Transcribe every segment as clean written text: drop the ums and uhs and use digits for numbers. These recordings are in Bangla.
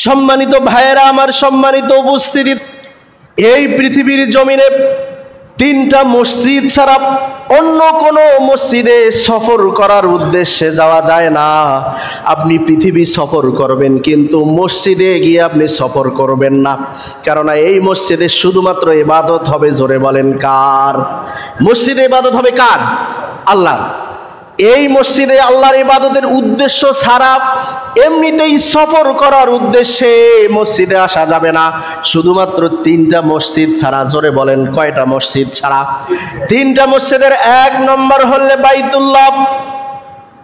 সম্মানিত ভাইয়েরা আমার, সম্মানিত উপস্থিতি, এই পৃথিবীর জমিনে তিনটা মসজিদ ছাড়া অন্য কোনো মসজিদে সফর করার উদ্দেশ্যে যাওয়া যায় না। আপনি পৃথিবী সফর করবেন কিন্তু মসজিদে গিয়ে আপনি সফর করবেন না, কেননা এই মসজিদে শুধুমাত্র ইবাদত হবে। জোরে বলেন কার? মসজিদে ইবাদত হবে কার? আল্লাহ। এই মসজিদে আল্লাহর ইবাদতের উদ্দেশ্য ছাড়া এমনিতেই সফর করার উদ্দেশ্যে মসজিদে আসা যাবে না, শুধুমাত্র তিনটা মসজিদ ছাড়া। জোরে বলেন কয়টা মসজিদ ছাড়া? তিনটা মসজিদের এক নম্বর হলে বাইতুল্লাহ,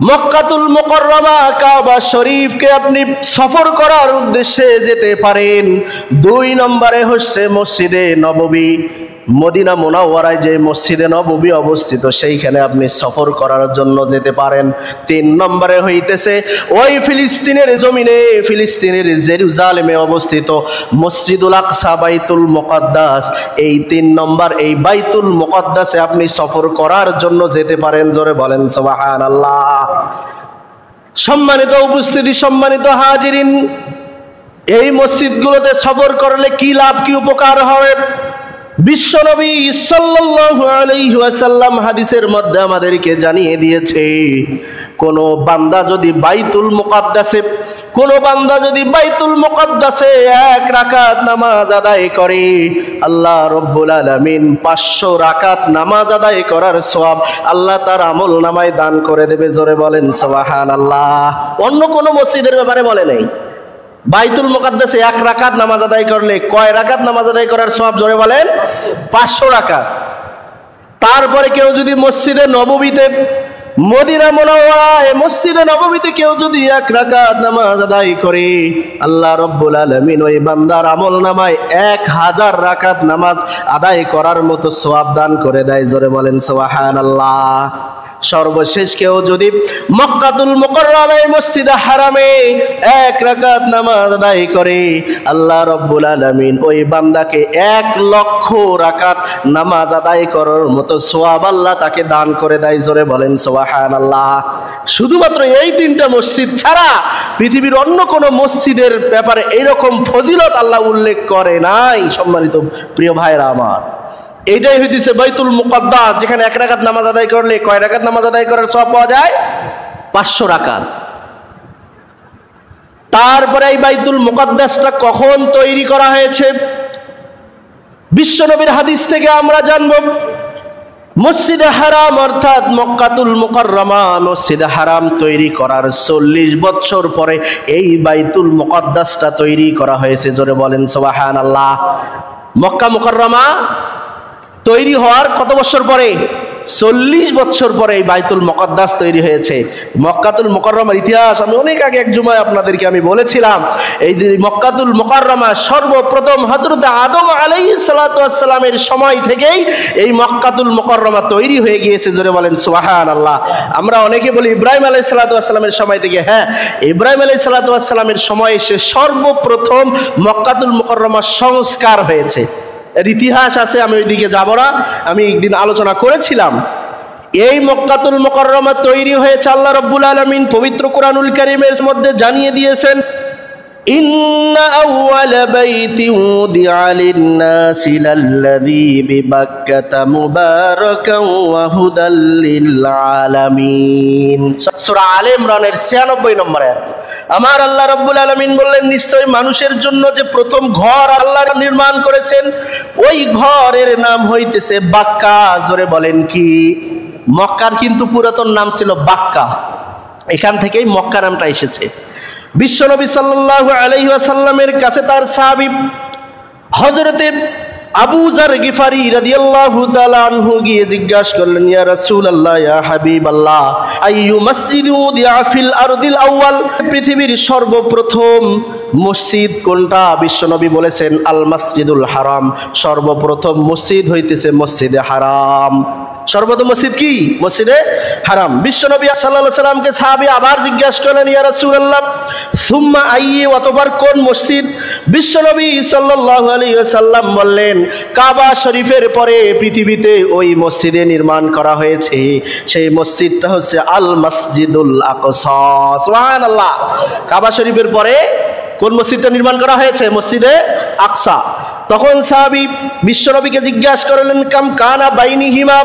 মক্কাতুল মুকাররমা, কাবা শরীফকে আপনি সফর করার উদ্দেশ্যে যেতে পারেন। দুই নম্বরে হচ্ছে মসজিদে নববী, মদিনা মুনাওয়ারায় যে মসজিদে নববী অবস্থিত সেইখানে আপনি সফর করার জন্য যেতে পারেন। তিন নম্বরে হইতেছে ওই ফিলিস্তিনের জমিনে, ফিলিস্তিনের জেরুজালেমে অবস্থিত মসজিদুল আকসা, বাইতুল মুকাদ্দাস। এই তিন নম্বর এই বাইতুল মুকাদ্দাসে আপনি সফর করার জন্য যেতে পারেন। জোরে বলেন সুবহানাল্লাহ। সম্মানিত উপস্থিতি, সম্মানিত হাজিরিন, এই মসজিদগুলোতে সফর করলে কি লাভ, কি উপকার হবে? বিশ্বনবী সাল্লাল্লাহু আলাইহি ওয়াসাল্লাম হাদিসের মধ্যে আমাদেরকে জানিয়ে দিয়েছে, কোন বান্দা যদি বাইতুল মুকাদ্দাসে এক রাকাত নামাজ আদায় করে, আল্লাহ রব্বুল আলামিন 500 রাকাত নামাজ আদায় করার সওয়াব আল্লাহ তার আমল নামায় দান করে দেবে। জোরে বলেন সুবহানাল্লাহ। অন্য কোন মসজিদের ব্যাপারে বলে নাই। বাইতুল মুকাদ্দাসে এক রাকাত নামাজ আদায় করলে কয় রাকাত নামাজ আদায় করার সওয়াব? জোরে বলেন 500 রাকাত। তারপরে কেউ যদি মসজিদে নববীতে, মদিনা মুনাওয়ারায় মসজিদে নববীতে কেউ যদি এক রাকাত নামাজ আদায় করে, আল্লাহ রব্বুল আলামিন ওই বান্দার আমল নামায় 1000 রাকাত নামাজ আদায় করার মতো সওয়াব দান করে দেয়। জোরে বলেন সুবহানাল্লাহ। সর্বশেষ কেউ যদি মক্কাতুল মুকাররমায় মসজিদে হারামে এক রাকাত নামাজ আদায় করে, আল্লাহ রব্বুল আলামিন ওই বান্দাকে 1,00,000 রাকাত নামাজ আদায় করার মতো সওয়াব আল্লাহ তাকে দান করে দেয়। জোরে বলেন সুবহানাল্লাহ। শুধুমাত্র এই তিনটা মসজিদ ছাড়া পৃথিবীর অন্য কোনো মসজিদের ব্যাপারে এইরকম ফজিলত আল্লাহ উল্লেখ করে নাই। সম্মানিত প্রিয় ভাইরা আমার, এইটাই হইতেছে বাইতুল মুকাদ্দাস, যেখানে এক রাকাত নামাজ আদায় করলে কয় রাকাত নামাজ আদায় করার সওয়াব পাওয়া যায়? 500 রাকাত। তারপরে এই বাইতুল মুকাদ্দাসটা কখন তৈরি করা হয়েছে? বিশ্বনবীর হাদিস থেকে আমরা জানব, মসজিদে হারাম অর্থাৎ মক্কাতুল মুকাররমা মসজিদে হারাম তৈরি করার 40 বছর পরে এই বাইতুল মুকাদ্দাসটা তৈরি করা হয়েছে। জোরে বলেন সুবহানাল্লাহ। মক্কা মুকাররমা তৈরি হওয়ার কত বছর পরে? 40 বছর পরে এই বাইতুল মুকাদ্দাস তৈরি হয়েছে। মক্কাতুল মুকাররমার ইতিহাস আমি অনেক আগে এক জুমায় আপনাদেরকে আমি বলেছিলাম। এই যে মক্কাতুল মুকাররমা সর্বপ্রথম হযরত আদম আলাইহিস সালাতু ওয়াস সালামের সময় থেকেই এই মক্কাতুল মুকাররমা তৈরি হয়ে গিয়েছে। জোরে বলেন সুবহানাল্লাহ। আমরা অনেকে বলি ইব্রাহিম আলাইহিস সালাতু ওয়াস সালামের সময় থেকে। হ্যাঁ, ইব্রাহিম আলাইহিস সালাতু ওয়াস সালামের সময় এসে সর্বপ্রথম মক্কাতুল মুকাররমা সংস্কার হয়েছে। এর ইতিহাস আছে, আমি ওইদিকে যাব না, আমি একদিন আলোচনা করেছিলাম। এই মক্কাতুল মুকাররমা তৈরি হয়েছে আল্লাহ রাব্বুল আলামিন পবিত্র কোরআনুল কারীমের মধ্যে জানিয়ে দিয়েছেন, ইন্না আউওয়ালা বাইতিন উদিআ লিন-নাসি লাল্লাযী বিবাক্কাতা মুবারাকান ওয়া হুদাল লিল আলামিন। সূরা আলে ইমরানের 96 নম্বর আয়াত। আমার আল্লাহ রাব্বুল আলামিন বললেন, নিশ্চয় মানুষের জন্য যে প্রথম ঘর আল্লাহ নির্মাণ করেছেন ওই ঘরের নাম হইতেছে বাক্কা। জোরে বলেন কি? মক্কার কিন্তু পুরাতন নাম ছিল বাক্কা, এখান থেকেই মক্কা নামটা এসেছে। বিশ্বনবী সাল্লাল্লাহু আলাইহি ওয়াসাল্লামের কাছে তার সাহাবী হযরতে আবু যার গিফারি রাদিয়াল্লাহু তাআলা আনহু গিয়ে জিজ্ঞাসা করলেন, ইয়া রাসূলুল্লাহ, ইয়া হাবিবাল্লাহ, আইয়ু মাসজিদু উদিআ ফিল আরদিল আউয়াল, পৃথিবীর সর্বপ্রথম মসজিদ কোনটা? বিশ্বনবী বলেছেন আল মসজিদুল হারাম, সর্বপ্রথম মসজিদ হইতেছে মসজিদে হারাম। সর্বপ্রথম মসজিদ কি? মসজিদে হারাম। বিশ্বনবী সাল্লাল্লাহু আলাইহি সাল্লামকে সাহাবী আবার জিজ্ঞাসা করলেন, ইয়া রাসূলুল্লাহ, সুম্মা আইয়ি, অতঃপর কোন মসজিদ? বিশ্বনবী সাল্লাল্লাহু আলাইহি ওয়াসাল্লাম বললেন, কাবা শরীফের পরে পৃথিবীতে ওই মসজিদে নির্মাণ করা হয়েছে, সেই মসজিদটা হচ্ছে আল মসজিদুল আকসা। সুবহানাল্লাহ। কাবা শরীফের পরে কোন মসজিদটা নির্মাণ করা হয়েছে? মসজিদে আকসা। তখন সাহাবী বিশ্বনবীকে জিজ্ঞাসা করলেন, কাম কানা বাইনিহিমা,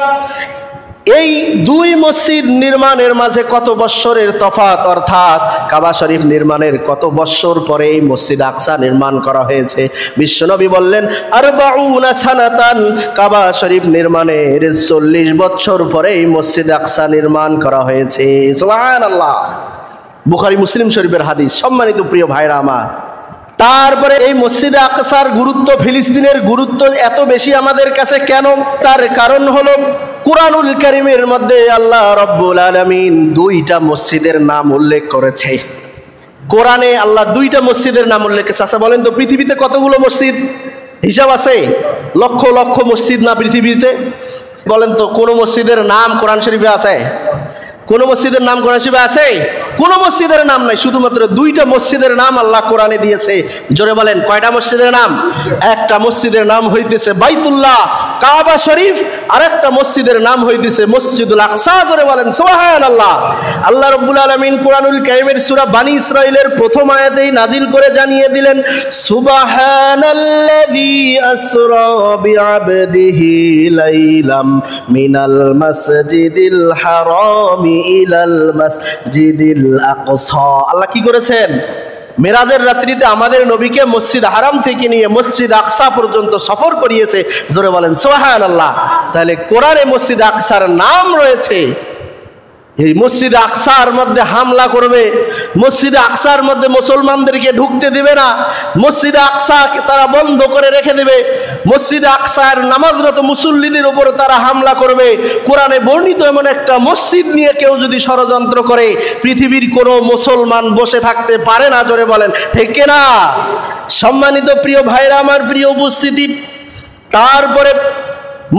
এই দুই মসজিদ নির্মাণের মাঝে কত বৎসরের তফাৎ, অর্থাৎ কাবা শরীফ নির্মাণের কত বৎসর পরে এই মসজিদ আকসা নির্মাণ করা হয়েছে? বিশ্বনবী বললেন, আরবাউনা সানাতান, কাবা শরীফ নির্মাণের 40 বছর পরে এই মসজিদ আকসা নির্মাণ করা হয়েছে। সুবহানাল্লাহ। বুখারী মুসলিম শরীফের হাদিস। সম্মানিত প্রিয় ভাইরা আমার, তারপরে এই মসজিদে আকসার গুরুত্ব, ফিলিস্তিনের গুরুত্ব এত বেশি আমাদের কাছে কেন? তার কারণ হলো কুরআনুল কারীমের মধ্যে আল্লাহ রাব্বুল আলামিন 2টা মসজিদের নাম উল্লেখ করেছে। কোরআনে আল্লাহ 2টা মসজিদের নাম উল্লেখ করেছে। আচ্ছা বলেন তো, পৃথিবীতে কতগুলো মসজিদ হিসাব আছে? লক্ষ লক্ষ মসজিদ না পৃথিবীতে? বলেন তো, কোন মসজিদের নাম কোরআন শরীফে আছে? কোন মসজিদের নাম কোরআন শরীফে আছে? কোন মসজিদের নাম নাই। শুধুমাত্র 2টা মসজিদের নাম আল্লাহ কোরআনে দিয়েছে। জোরে বলেন, কয়টা মসজিদের নাম? একটা মসজিদের নাম হইতেছে বাইতুল্লাহ, কাবা শরীফ, আর একটা মসজিদের নাম হইতেছে মসজিদুল আকসা। জোরে বলেন সুবহানাল্লাহ। আল্লাহ রাব্বুল আলামিন কুরআনুল কারীমের সূরা বানী ইসরাঈলের প্রথম আয়াতেই নাজিল করে জানিয়ে দিলেন, সুবহানাল্লাযী আসরা বিআবদিহি লাইলাম মিনাল মাসজিদিল হারামি ইলাল মাসজিদিল আকসা। আল্লাহ কি করেছেন? মেরাজের রাত্রিতে আমাদের নবীকে মসজিদ হারাম থেকে নিয়ে মসজিদ আকসা পর্যন্ত সফর করিয়েছে। জোরে বলেন সুবহানাল্লাহ। তাহলে কোরআনে মসজিদ আকসার নাম রয়েছে। এই মসজিদ আকসার মধ্যে হামলা করবে, মসজিদ আকসার মধ্যে মুসলমানদেরকে ঢুকতে দেবে না, মসজিদ আকসাকে তারা বন্ধ করে রেখে দেবে, মসজিদ আকসার নামাজরত মুসল্লিদের উপর তারা হামলা করবে। কোরআনে বর্ণিত এমন একটা মসজিদ নিয়ে কেউ যদি ষড়যন্ত্র করে, পৃথিবীর কোনো মুসলমান বসে থাকতে পারে না। জোরে বলেন ঠিক কিনা? সম্মানিত প্রিয় ভাইরা আমার, প্রিয় উপস্থিতি, তারপরে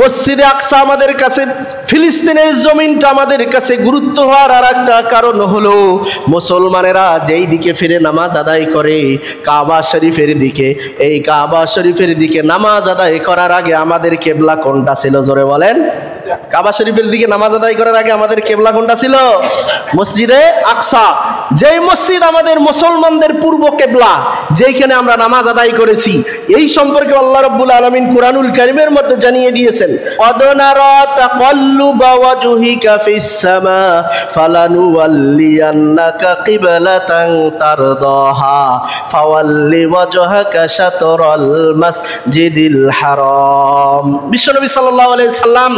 মসজিদে আকসা আমাদের কাছে, ফিলিস্তিনের জমিনটা আমাদের কাছে গুরুত্ব হওয়ার আর একটা কারণ হলো, মুসলমানেরা যেই দিকে ফিরে নামাজ আদায় করে কাবা শরীফের দিকে, এই কাবা শরীফের দিকে নামাজ আদায় করার আগে আমাদের কেবলা কোনটা ছিল? জোরে বলেন। কাবা শরীফের দিকে নামাজ আদায় করার আগে আমাদের কেবলা কোনটা ছিল? মসজিদে আকসা। যেই মসজিদ আমাদের মুসলমানদের পূর্ব কেবলা, যেইখানে আমরা নামাজ আদায় করেছি, এই সম্পর্কে আল্লাহ রাব্বুল আলামিন কুরআনুল কারীমের মধ্যে জানিয়ে দিয়েছেন, অদনারা তাকাল্লুবা ওয়াজহিকা ফিস সামা ফালানুওয়াল্লিয়ান্নাকা কিবলাতান তারদাহা ফাওয়াল্লি ওয়াজহাকা শাতরাল মাসজিদিল হারাম। বিশ্বনবী সাল্লাল্লাহু আলাইহি সাল্লাম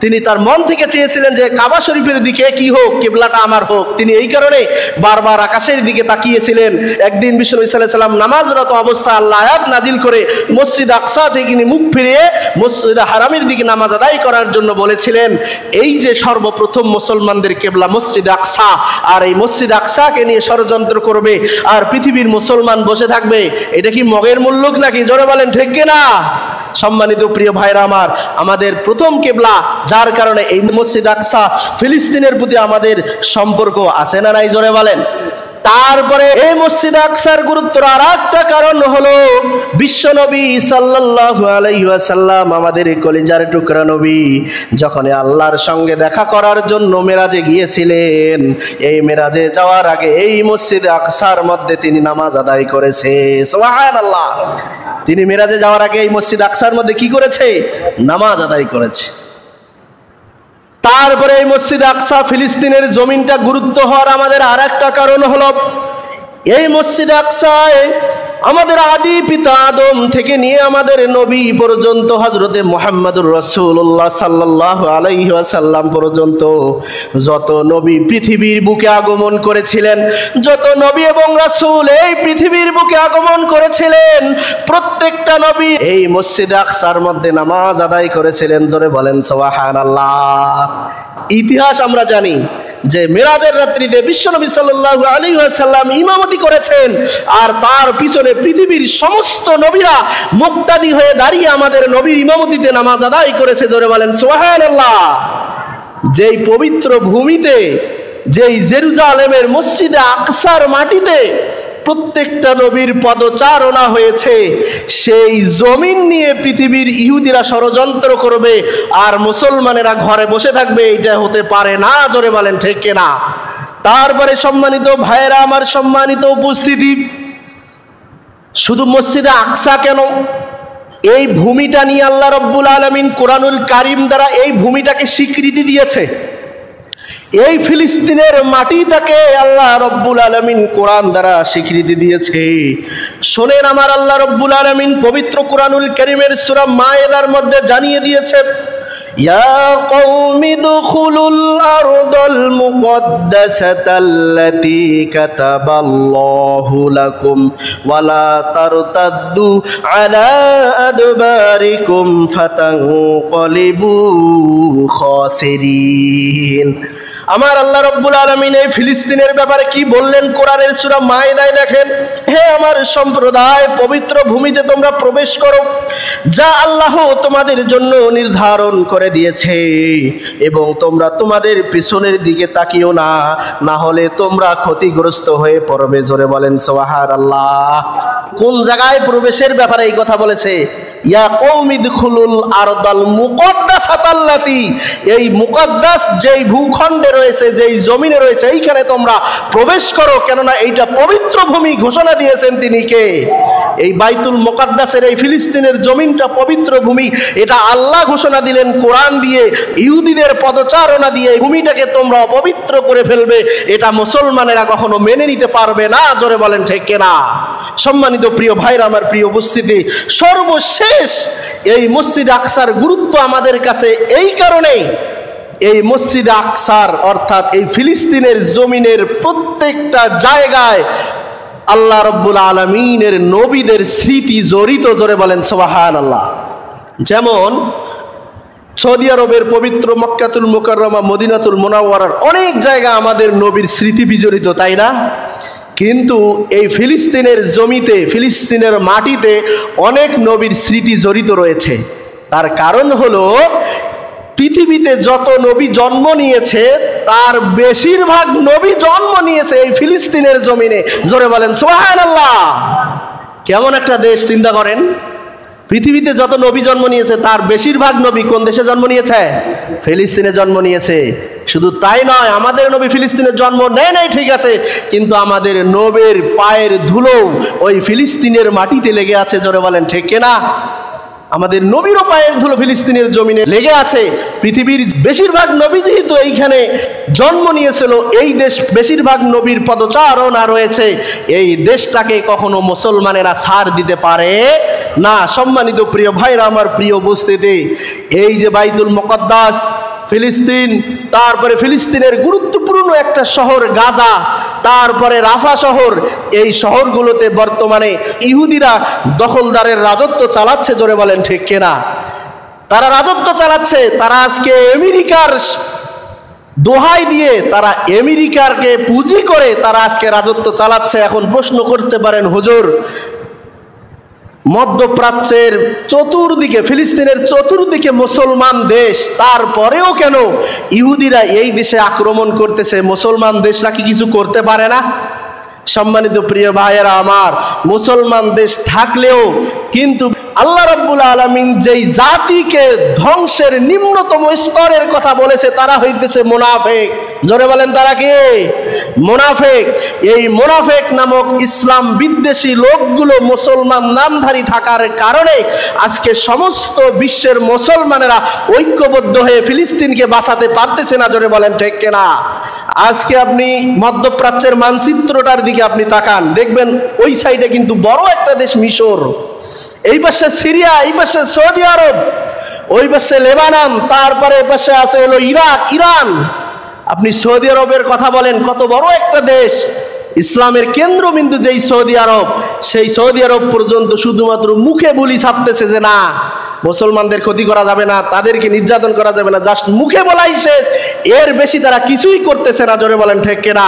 তিনি তার মন থেকে চেয়েছিলেন যে কাবা শরীফের দিকে কি হোক, কিবলাটা আমার হোক। তিনি এই কারণে বারবার আকাশের দিকে তাকিয়েছিলেন। একদিন বিশ্বনবী সাল্লাল্লাহু আলাইহি সাল্লাম নামাজরত অবস্থায় আল্লাহ আয়াত নাজিল করে মসজিদ আকসা থেকে তিনি মুখ ফিরিয়ে মসজিদ হারামের দিকে নামাজ আদায় করার জন্য বলেছিলেন। এই যে সর্বপ্রথম মুসলমানদের কেবলা মসজিদ আকসা, আর এই মসজিদ আকসাকে নিয়ে ষড়যন্ত্র করবে আর পৃথিবীর মুসলমান বসে থাকবে, এটা কি মগের মুল্লুক নাকি? জোরে বলেন ঠিক কিনা? সম্মানিত প্রিয় ভাইরা আমার, আমাদের প্রথম কেবলা, যার কারণে এই মসজিদ আকসা, ফিলিস্তিনের প্রতি আমাদের সম্পর্ক আছে না নাই? জোরে বলেন। তারপরে এই মসজিদ আকসার গুরুত্ব আর একটা কারণ হলো, বিশ্বনবী সাল্লাল্লাহু আলাইহি ওয়াসাল্লাম, আমাদের কলিজার টুকরা নবী, যখন আল্লাহর সঙ্গে দেখা করার জন্য মেরাজে গিয়েছিলেন, এই মেরাজে যাওয়ার আগে এই মসজিদ আকসার মধ্যে তিনি নামাজ আদায় করেছে। সুবহানাল্লাহ। তিনি মেরাজে যাওয়ার আগে এই মসজিদ আকসার মধ্যে কি করেছে? নামাজ আদায় করেছে। তারপরে এই মসজিদ আকসা, ফিলিস্তিনের জমিনটা গুরুত্ব হওয়ার আমাদের আর একটা কারণ হলো, এই মসজিদ আকসায় আমাদের আদি পিতা আদম থেকে নিয়ে আমাদের নবী পর্যন্ত, হযরতে মুহাম্মদুর রাসূলুল্লাহ সাল্লাল্লাহু আলাইহি ওয়াসাল্লাম পর্যন্ত যত নবী পৃথিবীর বুকে আগমন করেছিলেন, যত নবী এবং রাসূল এই পৃথিবীর বুকে আগমন করেছিলেন, প্রত্যেকটা নবী এই মসজিদ আকসার মধ্যে নামাজ আদায় করেছিলেন। জোরে বলেন সুবহানাল্লাহ। ইতিহাস আমরা জানি যে মেরাজের রাত্রিতে বিশ্বনবী সাল্লাল্লাহু আলাইহি ওয়াসাল্লাম ইমামতি করেছেন, আর তার পিছনে পৃথিবীর সমস্ত নবীরা মুক্তাদি হয়ে দাঁড়িয়ে আমাদের নবীর ইমামতিতে নামাজ আদায় করেছে। জোরে বলেন সুবহানাল্লাহ। যেই পবিত্র ভূমিতে, যেই জেরুজালেমের মসজিদে আকসার মাটিতে প্রত্যেকটা নবীর পদচারণা হয়েছে, সেই জমিন নিয়ে পৃথিবীর ইহুদিরা ষড়যন্ত্র করবে আর মুসলমানেরা ঘরে বসে থাকবে, এটা হতে পারে না। জোরে বলেন ঠিক কিনা? তারপরে সম্মানিত ভাইয়েরা আমার, সম্মানিত উপস্থিতি, শুধু মসজিদে আকসা কেন, এই ভূমিটা নিয়ে আল্লাহ রাব্বুল আলামিন কোরআনুল কারীম দ্বারা এই ভূমিটাকে স্বীকৃতি দিয়েছে। এই ফিলিস্তিনের মাটিটাকে আল্লাহ রাব্বুল আলামিন কোরআন দ্বারা স্বীকৃতি দিয়েছে। শোনেন, আমার আল্লাহ রাব্বুল আলামিন পবিত্র কোরআনুল কারীমের সূরা মায়েদার মধ্যে জানিয়ে দিয়েছে, ইয়া কওমি দুখুলুল আরদাল মুকদ্দাসাতাল্লাতী কাতাবাল্লাহু লাকুম ওয়া লা তারতাদ্দু আলা আদবারিকুম ফাতানকালিবু খাসিরিন। আমার আল্লাহ রাব্বুল আলামিন এই ফিলিস্তিনের ব্যাপারে কি বললেন কোরআনের সূরা মায়েদায় দেখেন, হে আমার সম্প্রদায়, পবিত্র ভূমিতে তোমরা প্রবেশ করো যা আল্লাহ তোমাদের জন্য নির্ধারণ করে দিয়েছে, এবং তোমরা তোমাদের পিছনের দিকে তাকিও না, না হলে তোমরা ক্ষতিগ্রস্ত হয়ে পড়বে। জোরে বলেন সুবহানাল্লাহ। কোন জায়গায় প্রবেশের ব্যাপারে এই কথা বলেছে? ইয়া কওমি দুখুলুল আরদাল মুকদ্দাসাতাল্লাতী, এই মুকদ্দাস যেই ভূখণ্ডে রয়েছে, যেই জমিনে রয়েছে, এইখানে তোমরা প্রবেশ করো, কেননা এইটা পবিত্র ভূমি। ঘোষণা দিয়েছেন তিনি কে? এই বাইতুল মুকদ্দাসের এই ফিলিস্তিনের জমিনটা পবিত্র ভূমি, এটা আল্লাহ ঘোষণা দিলেন কোরআন দিয়ে, ইহুদিদের পদচারণা দিয়ে এই ভূমিটাকে তোমরা অপবিত্র করে ফেলবে, এটা মুসলমানেরা কখনো মেনে নিতে পারবে না। জোরে বলেন ঠিক কিনা? সম্মানিত প্রিয় ভাইরা, আমার প্রিয় উপস্থিতি, সর্বশেষ এই মসজিদ আকসার গুরুত্ব আমাদের কাছে এই কারণেই, এই মসজিদ আকসার অর্থাৎ এই ফিলিস্তিনের জমিনের প্রত্যেকটা জায়গায় আল্লাহ রাব্বুল আলামিনের নবীদের স্মৃতি জড়িত। জোরে বলেন সুবহানাল্লাহ। যেমন সৌদি আরবের পবিত্র মক্কাতুল মুকাররমা, মদিনাতুল মুনাওয়ারার অনেক জায়গা আমাদের নবীর স্মৃতি বিজড়িত, তাই না? কিন্তু এই ফিলিস্তিনের জমিতে, ফিলিস্তিনের মাটিতে অনেক নবীর স্মৃতি জড়িত রয়েছে। তার কারণ হলো, পৃথিবীতে যত নবী জন্ম নিয়েছে তার বেশিরভাগ নবী জন্ম নিয়েছে এই ফিলিস্তিনের জমিনে। জোরে বলেন সুবহানাল্লাহ। কেমন একটা দেশ চিন্তা করেন, পৃথিবীতে যত নবী জন্ম নিয়েছে তার বেশিরভাগ নবী কোন দেশে জন্ম নিয়েছে? ফিলিস্তিনে জন্ম নিয়েছে। শুধু তাই নয়, আমাদের নবী ফিলিস্তিনে জন্ম নেয় নাই ঠিক আছে, কিন্তু আমাদের নবীর পায়ের ধুলো ওই ফিলিস্তিনের মাটিতে লেগে আছে। জোরে বলেন ঠিক কিনা? আমাদের নবীরও পায়ের ধুলো ফিলিস্তিনের জমিনে লেগে আছে। পৃথিবীর বেশিরভাগ নবী যেহেতু এইখানে জন্ম নিয়েছিল, এই দেশ বেশিরভাগ নবীর পদচারণা রয়েছে, এই দেশটাকে কখনো মুসলমানেরা ছাড় দিতে পারে না। সম্মানিত প্রিয় ভাইরা, আমার প্রিয় উপস্থিতি, এই যে বাইতুল মুকদ্দাস ফিলিস্তিন, তারপরে ফিলিস্তিনের গুরুত্বপূর্ণ একটা শহর গাজা, তারপরে রাফা শহর, এই শহরগুলোতে বর্তমানে ইহুদিরা দখলদারের রাজত্ব চালাচ্ছে। জোরে বলেন ঠিক কিনা? তারা রাজত্ব চালাচ্ছে। তারা আজকে আমেরিকার দোহাই দিয়ে, তারা আমেরিকাকে পুঁজি করে তারা আজকে রাজত্ব চালাচ্ছে। এখন প্রশ্ন করতে পারেন, হুজুর, মধ্যপ্রাচ্যের চতুর্দিকে, ফিলিস্তিনের চতুর্দিকে মুসলমান দেশ, তারপরেও কেন ইহুদিরা এই দেশে আক্রমণ করতেছে? মুসলমান দেশরা কি কিছু করতে পারে না? সম্মানিত প্রিয় ভাইয়েরা আমার, মুসলমান দেশ থাকলেও কিন্তু আল্লাহ রাব্বুল আলামিন যেই জাতিকে ধ্বংসের নিম্নতম স্তরের কথা বলেছে তারা হইতেছে মুনাফিক। জোরে বলেন, তারা কি? মুনাফিক। এই মুনাফিক নামক ইসলাম বিদ্বেষী লোকগুলো মুসলমান নামধারী থাকার কারণে আজকে সমস্ত বিশ্বের মুসলমানেরা ঐক্যবদ্ধ হয়ে ফিলিস্তিনকে বাঁচাতে পারতেছে না। জোরে বলেন ঠিক কিনা? আজকে আপনি মধ্যপ্রাচ্যের মানচিত্রটার দিকে আপনি তাকান, দেখবেন ওই সাইডে কিন্তু বড় একটা দেশ মিশর, এই পাশে সিরিয়া, এই পাশে সৌদি আরব, ওই পাশে লেবানন, তারপরে এই পাশে আছে হলো ইরাক, ইরান। আপনি সৌদি আরবের কথা বলেন, কত বড় একটা দেশ, ইসলামের কেন্দ্রবিন্দু যেই সৌদি আরব, সেই সৌদি আরব পর্যন্ত শুধুমাত্র মুখে বলি ছাপতেছে যে না, মুসলমানদের ক্ষতি করা যাবে না, তাদেরকে নির্যাতন করা যাবে না, জাস্ট মুখে বলাই শেষ, এর বেশি তারা কিছুই করতেছে না। জোরে বলেন ঠিক কিনা?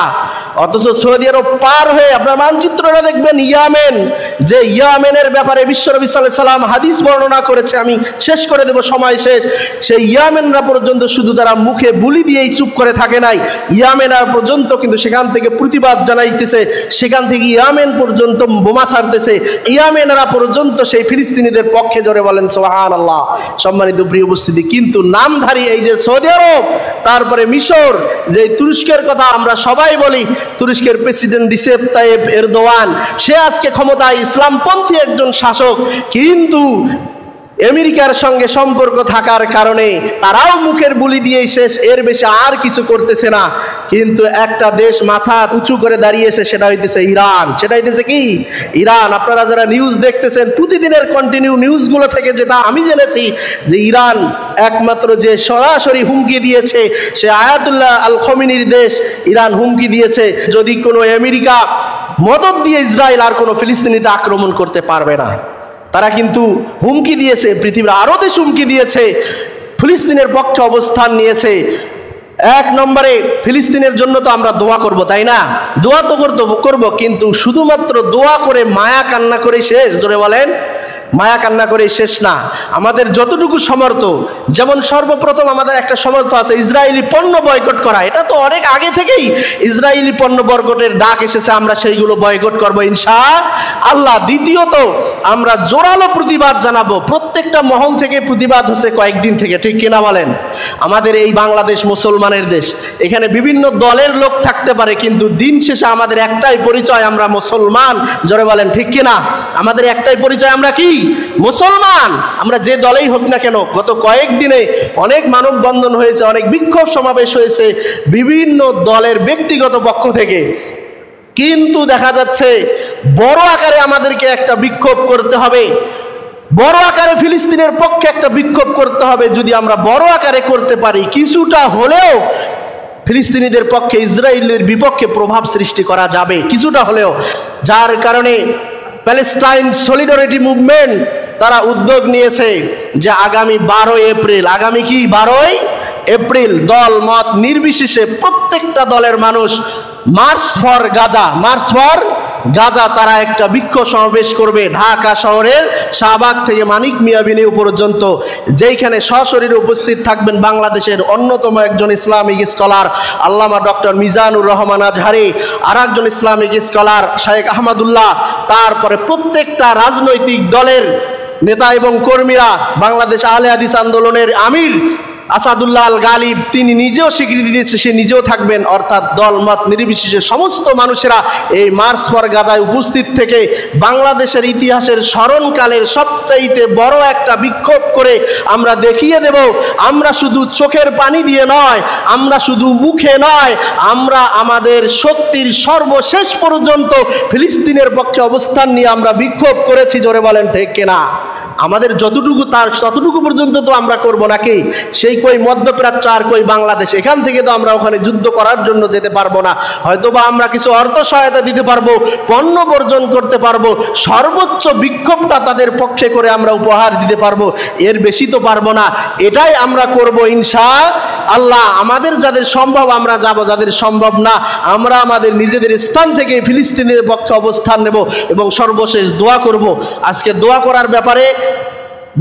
অথচ সৌদি আরব পার হয়ে আপনার মানচিত্রটা দেখবেন ইয়ামেন, যে ইয়ামেনের ব্যাপারে বিশ্বনবী সাল্লাল্লাহু আলাইহি সাল্লাম হাদিস বর্ণনা করেছে, আমি শেষ করে দেব, সময় শেষ। সেই ইয়ামেনরা পর্যন্ত শুধু তারা মুখে বুলি দিয়েই চুপ করে থাকে নাই, ইয়ামেনরা পর্যন্ত কিন্তু সেখান থেকে প্রতিবাদ জানাইতেছে, সেখান থেকে ইয়ামেন পর্যন্ত বোমা ছাড়তেছে, ইয়ামেনরা পর্যন্ত সেই ফিলিস্তিনিদের পক্ষে। জোরে বলেন সুবহানাল্লাহ। সম্মানিত প্রিয় উপস্থিতি, কিন্তু নামধারী এই যে সৌদি আরব, তারপরে মিশর, যে তুরস্কের কথা আমরা সবাই বলি, তুরস্কের প্রেসিডেন্ট রিসেপ তাইয়েপ এরদোয়ান, সে আজকে ক্ষমতায়, ইসলামপন্থী একজন শাসক, কিন্তু আমেরিকার সঙ্গে সম্পর্ক থাকার কারণে তারাও মুখের বুলি দিয়েই শেষ, এর বেশি আর কিছু করতেছে না। কিন্তু একটা দেশ মাথা উঁচু করে দাঁড়িয়েছে, সেটা হইতেছে ইরান। সেটা হইতেছে কি? ইরান। আপনারা যারা নিউজ দেখতেছেন, প্রতিদিনের কন্টিনিউ নিউজগুলো থেকে যেটা আমি জেনেছি, যে ইরান একমাত্র যে সরাসরি হুমকি দিয়েছে, সে আয়াতুল্লাহ আল খমিনির দেশ ইরান হুমকি দিয়েছে, যদি কোনো আমেরিকা মদদ দিয়ে ইসরায়েল আর কোনো ফিলিস্তিনিতে আক্রমণ করতে পারবে না। তারা কিন্তু হুমকি দিয়েছে, পৃথিবীর আরো দেশ হুমকি দিয়েছে, ফিলিস্তিনের পক্ষে অবস্থান নিয়েছে। এক নম্বরে ফিলিস্তিনের জন্য তো আমরা দোয়া করব, তাই না? দোয়া তো করব, কিন্তু শুধুমাত্র দোয়া করে মায়া কান্না করে শেষ? জোরে বলেন, মায়া কান্না করে শেষ না। আমাদের যতটুকু সমর্থ, যেমন সর্বপ্রথম আমাদের একটা সমর্থ আছে ইসরায়েলি পণ্য বয়কট করা। এটা তো অনেক আগে থেকেই ইসরায়েলি পণ্য বয়কটের ডাক এসেছে, আমরা সেইগুলো বয়কট করব ইনশাআল্লাহ। দ্বিতীয়ত, আমরা জোরালো প্রতিবাদ জানাবো। প্রত্যেকটা মহল থেকে প্রতিবাদ হচ্ছে কয়েকদিন থেকে, ঠিক কিনা বলেন? আমাদের এই বাংলাদেশ মুসলমানের দেশ, এখানে বিভিন্ন দলের লোক থাকতে পারে, কিন্তু দিন শেষে আমাদের একটাই পরিচয়, আমরা মুসলমান। জোরে বলেন, ঠিক কিনা? আমাদের একটাই পরিচয়, আমরা কি? মুসলমান। আমরা যে দলেই হোক না কেন। গত কয়েকদিনে অনেক মানববন্ধন হয়েছে, অনেক বিক্ষোভ সমাবেশ হয়েছে বিভিন্ন দলের ব্যক্তিগত পক্ষ থেকে, কিন্তু দেখা যাচ্ছে বড় আকারে আমাদেরকে একটা বিক্ষোভ করতে হবে, বড় আকারে ফিলিস্তিনের পক্ষে একটা বিক্ষোভ করতে হবে। যদি আমরা বড় আকারে করতে পারি, কিছুটা হলেও ফিলিস্তিনিদের পক্ষে, ইসরায়েলের বিপক্ষে প্রভাব সৃষ্টি করা যাবে, কিছুটা হলেও। যার কারণে প্যালেস্টাইন সলিডারিটি মুভমেন্ট তারা উদ্যোগ নিয়েছে যে আগামী 12 এপ্রিল, আগামী কি 12 এপ্রিল, দল মত নির্বিশেষে প্রত্যেকটা দলের মানুষ March for Gaza, March for Gaza, তারা একটা বিক্ষোভ সমাবেশ করবে ঢাকা শহরের শাহবাগ থেকে মানিক মিয়া এভিনিউ পর্যন্ত, যেইখানে সশরীরে উপস্থিত থাকবেন বাংলাদেশের অন্যতম একজন ইসলামিক স্কলার আল্লামা ডক্টর মিজানুর রহমান আজহারি, আর একজন ইসলামিক স্কলার শেখ আহমদুল্লাহ, তারপরে প্রত্যেকটা রাজনৈতিক দলের নেতা এবং কর্মীরা, বাংলাদেশ আহলে হাদিস আন্দোলনের আমির আসাদুল্লাহ আল গালিব, তিনি নিজেও স্বীকৃতি দিয়েছে, সে নিজেও থাকবেন। অর্থাৎ দল মত নির্বিশেষে সমস্ত মানুষেরা এই মার্চ ফর গাজায় উপস্থিত থেকে বাংলাদেশের ইতিহাসের স্মরণকালের সবচাইতে বড় একটা বিক্ষোভ করে আমরা দেখিয়ে দেব, আমরা শুধু চোখের পানি দিয়ে নয়, আমরা শুধু মুখে নয়, আমরা আমাদের শক্তির সর্বশেষ পর্যন্ত ফিলিস্তিনের পক্ষে অবস্থান নিয়ে আমরা বিক্ষোভ করেছি। জোরে বলেন, ঠিক কিনা? আমাদের যতটুকু তার ততটুকু পর্যন্ত তো আমরা করব নাকি? সেই কই মধ্যপ্রাচ্য আর কই বাংলাদেশ, এখান থেকে তো আমরা ওখানে যুদ্ধ করার জন্য যেতে পারবো না। হয়তোবা আমরা কিছু অর্থ সহায়তা দিতে পারবো, পণ্য বর্জন করতে পারবো, সর্বোচ্চ বিক্ষোভটা তাদের পক্ষে করে আমরা উপহার দিতে পারবো, এর বেশি তো পারবো না। এটাই আমরা করব ইনশাআল্লাহ। আমাদের যাদের সম্ভব আমরা যাব, যাদের সম্ভব না আমরা আমাদের নিজেদের স্থান থেকে ফিলিস্তিনের পক্ষে অবস্থান নেব এবং সর্বশেষ দোয়া করব। আজকে দোয়া করার ব্যাপারে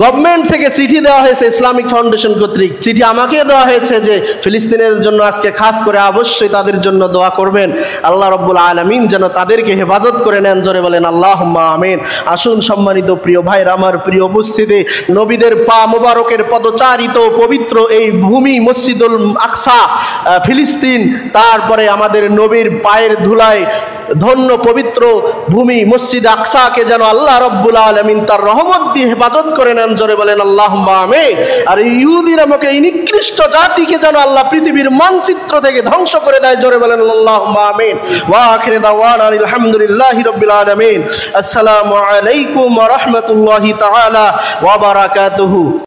গভর্নমেন্ট থেকে চিঠি দেওয়া হয়েছে, ইসলামিক ফাউন্ডেশন কর্তৃক চিঠি আমাকে দেওয়া হয়েছে যে ফিলিস্তিনের জন্য আজকে খাস করে অবশ্যই তাদের জন্য দোয়া করবেন। আল্লাহ রাব্বুল আলামিন যেন তাদেরকে হেফাজত করে নেন। জোরে বলেন আল্লাহুম্মা আমিন। আসুন সম্মানিত প্রিয় ভাইরা আমার, প্রিয় উপস্থিতি, নবীদের পা মোবারকের পদচারিত পবিত্র এই ভূমি মসজিদুল আকসা ফিলিস্তিন, তারপরে আমাদের নবীর পায়ের ধুলায় ধন্য পবিত্র ভূমি মসজিদ আকসাকে যেন আল্লাহ রাব্বুল আলামিন তার রহমত দিয়ে হেফাজত করে নেন। জোরে বলেন আল্লাহুম্মা আমিন। আর ইহুদি নামক এই নিকৃষ্ট জাতিকে যেন আল্লাহ পৃথিবীর মানচিত্র থেকে ধ্বংস করে দেয়। জোরে বলেন আল্লাহুম্মা আমিন। ওয়া আখিরু দাওয়ানা আলহামদুলিল্লাহি রাব্বিল আলামিন। আসসালামু আলাইকুম ওয়া রাহমাতুল্লাহি তাআলা ওয়া বারাকাতুহু।